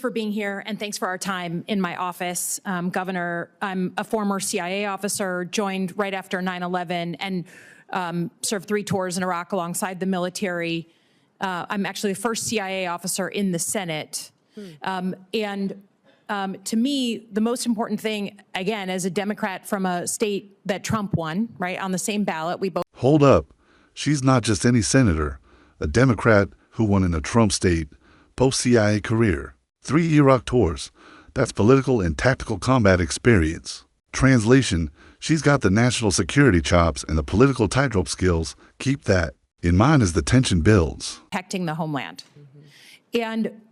For being here, and thanks for our time in my office. Governor, I'm a former CIA officer, joined right after 9/11, and served 3 tours in Iraq alongside the military. I'm actually the first CIA officer in the Senate. To me, the most important thing, again, as a Democrat from a state that Trump won, right, on the same ballot, we both— Hold up. She's not just any senator, a Democrat who won in a Trump state, post-CIA career. 3 Iraq tours. That's political and tactical combat experience. Translation, she's got the national security chops and the political tightrope skills. Keep that in mind as the tension builds. Protecting the homeland. And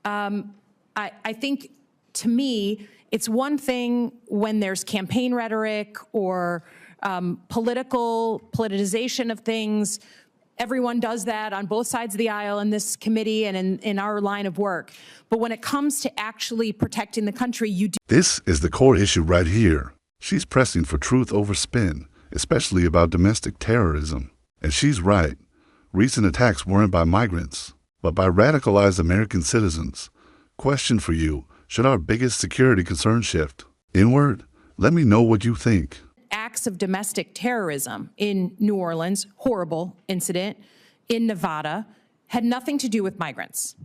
I think, to me, it's one thing when there's campaign rhetoric or politicization of things. Everyone does that on both sides of the aisle in this committee and in our line of work. But when it comes to actually protecting the country, you do. This is the core issue right here. She's pressing for truth over spin, especially about domestic terrorism. And she's right. Recent attacks weren't by migrants, but by radicalized American citizens. Question for you, should our biggest security concern shift inward? Let me know what you think. Acts of domestic terrorism in New Orleans, horrible incident, in Nevada, had nothing to do with migrants,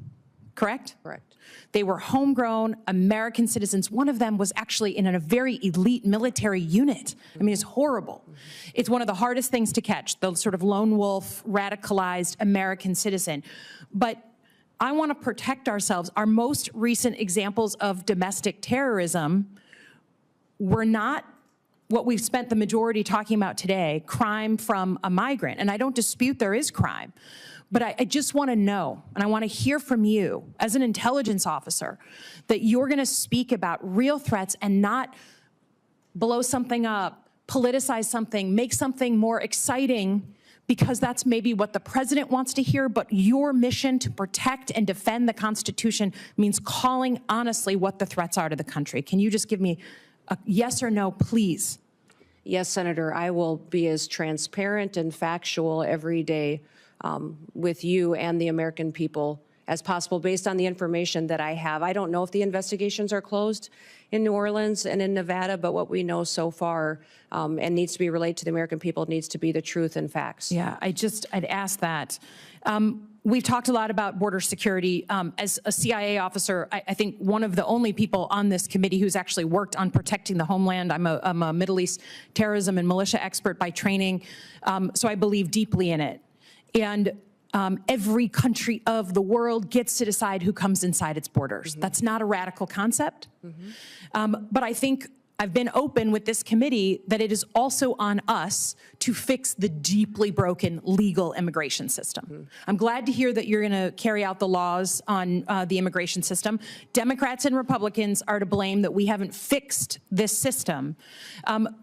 correct? Correct. They were homegrown American citizens. One of them was actually in a very elite military unit. I mean, it's horrible. It's one of the hardest things to catch, the sort of lone wolf, radicalized American citizen. But I want to protect ourselves. Our most recent examples of domestic terrorism were not what we've spent the majority talking about today, crime from a migrant. And I don't dispute there is crime, but I just want to know, and I want to hear from you as an intelligence officer, that you're going to speak about real threats and not blow something up, politicize something, make something more exciting, because that's maybe what the president wants to hear, but your mission to protect and defend the Constitution means calling honestly what the threats are to the country. Can you just give me a yes or no, please? Yes, Senator, I will be as transparent and factual every day with you and the American people as possible based on the information that I have. I don't know if the investigations are closed in New Orleans and in Nevada, but what we know so far and needs to be relayed to the American people needs to be the truth and facts. Yeah, I'd ask that. We've talked a lot about border security. As a CIA officer, I think one of the only people on this committee who's actually worked on protecting the homeland. I'm a Middle East terrorism and militia expert by training, so I believe deeply in it. And every country of the world gets to decide who comes inside its borders. That's not a radical concept. But I think I've been open with this committee that it is also on us to fix the deeply broken legal immigration system. I'm glad to hear that you're going to carry out the laws on the immigration system. Democrats and Republicans are to blame that we haven't fixed this system.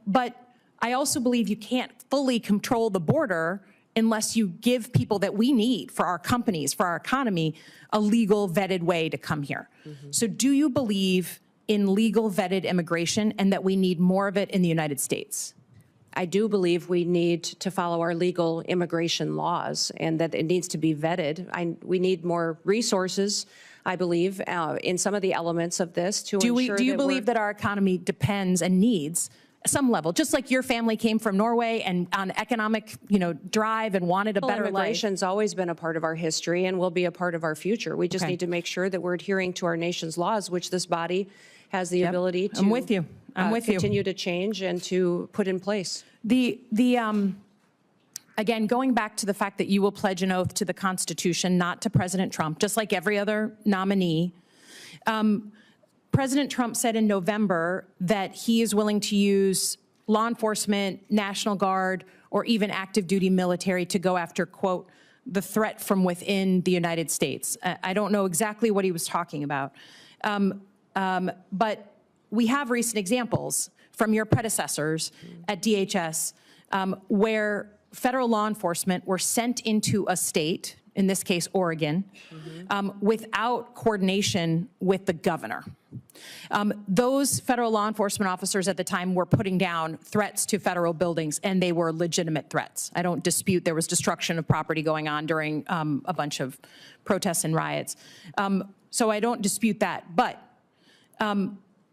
But I also believe you can't fully control the border unless you give people that we need for our companies, for our economy, a legal vetted way to come here. So do you believe in legal vetted immigration and that we need more of it in the United States? I do believe we need to follow our legal immigration laws and that it needs to be vetted. We need more resources, I believe, in some of the elements of this to ensure. Do you believe that our economy depends and needs some level, just like your family came from Norway and on economic, drive and wanted a better life? Immigration's always been a part of our history and will be a part of our future. We just need to make sure that we're adhering to our nation's laws, which this body has the ability to. I'm with you. Continue to change and to put in place. Again, going back to the fact that you will pledge an oath to the Constitution, not to President Trump, just like every other nominee. President Trump said in November that he is willing to use law enforcement, National Guard, or even active duty military to go after, quote, the threat from within the United States. I don't know exactly what he was talking about. But we have recent examples from your predecessors at DHS where federal law enforcement were sent into a state, in this case, Oregon, without coordination with the governor. Those federal law enforcement officers at the time were putting down threats to federal buildings, and they were legitimate threats. I don't dispute there was destruction of property going on during a bunch of protests and riots. So I don't dispute that. But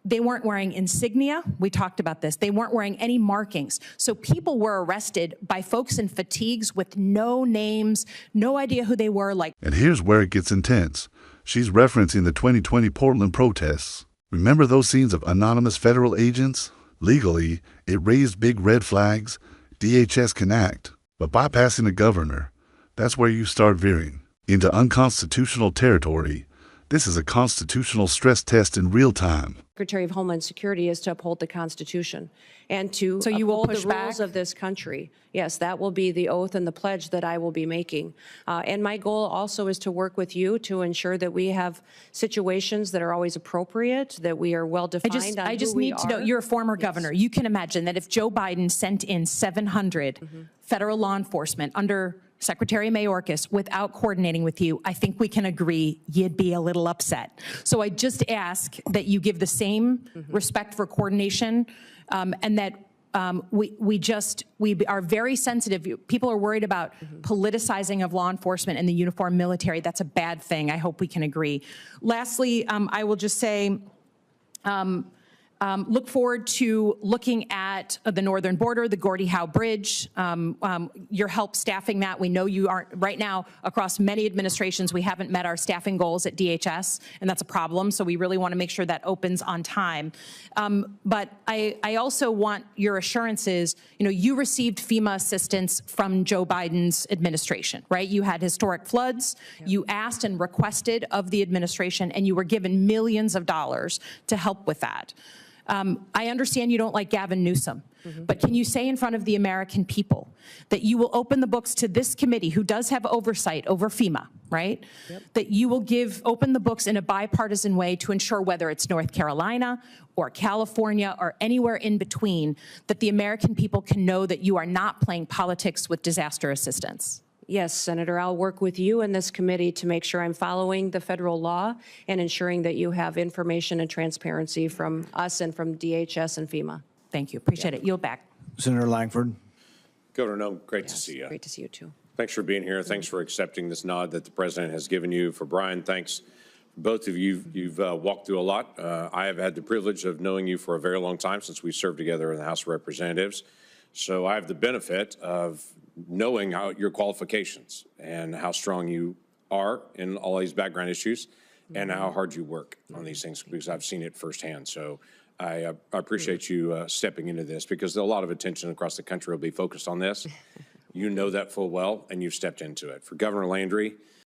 they weren't wearing insignia. We talked about this. They weren't wearing any markings. So people were arrested by folks in fatigues with no names, no idea who they were. And here's where it gets intense. She's referencing the 2020 Portland protests. Remember those scenes of anonymous federal agents? Legally, it raised big red flags. DHS can act. But bypassing the governor, that's where you start veering into unconstitutional territory. This is a constitutional stress test in real time. Secretary of Homeland Security is to uphold the Constitution and to So you will uphold push the rules back? of this country. Yes, that will be the oath and the pledge that I will be making. And my goal also is to work with you to ensure that we have situations that are always appropriate, that we are well defined on I just who we need to know, are. you're a former governor. You can imagine that if Joe Biden sent in 700 federal law enforcement under Secretary Mayorkas without coordinating with you, I think we can agree you'd be a little upset. So I just ask that you give the same respect for coordination, and that we are very sensitive. People are worried about politicizing of law enforcement and the uniformed military. That's a bad thing. I hope we can agree. Lastly, I will just say, look forward to looking at the northern border, the Gordie Howe Bridge, your help staffing that. We know you aren't, right now, across many administrations, we haven't met our staffing goals at DHS, and that's a problem, so we really want to make sure that opens on time. But I also want your assurances, you received FEMA assistance from Joe Biden's administration, right? You had historic floods, you asked and requested of the administration, and you were given millions of dollars to help with that. I understand you don't like Gavin Newsom, but can you say in front of the American people that you will open the books to this committee, who does have oversight over FEMA, right? That you will open the books in a bipartisan way to ensure, whether it's North Carolina or California or anywhere in between, that the American people can know that you are not playing politics with disaster assistance? Yes, Senator, I'll work with you and this committee to make sure I'm following the federal law and ensuring that you have information and transparency from us and from DHS and FEMA. Thank you. Appreciate it. Yield back. Senator Langford. Governor Noem, great to see you. Great to see you, too. Thanks for being here. Thanks for accepting this nod that the president has given you. For Brian, thanks. Both of you, you've walked through a lot. I have had the privilege of knowing you for a very long time, since we served together in the House of Representatives. So I have the benefit of knowing your qualifications and how strong you are in all these background issues and how hard you work on these things, because I've seen it firsthand. So I appreciate you stepping into this, because a lot of attention across the country will be focused on this. You know that full well, and you've stepped into it. For Governor Landry,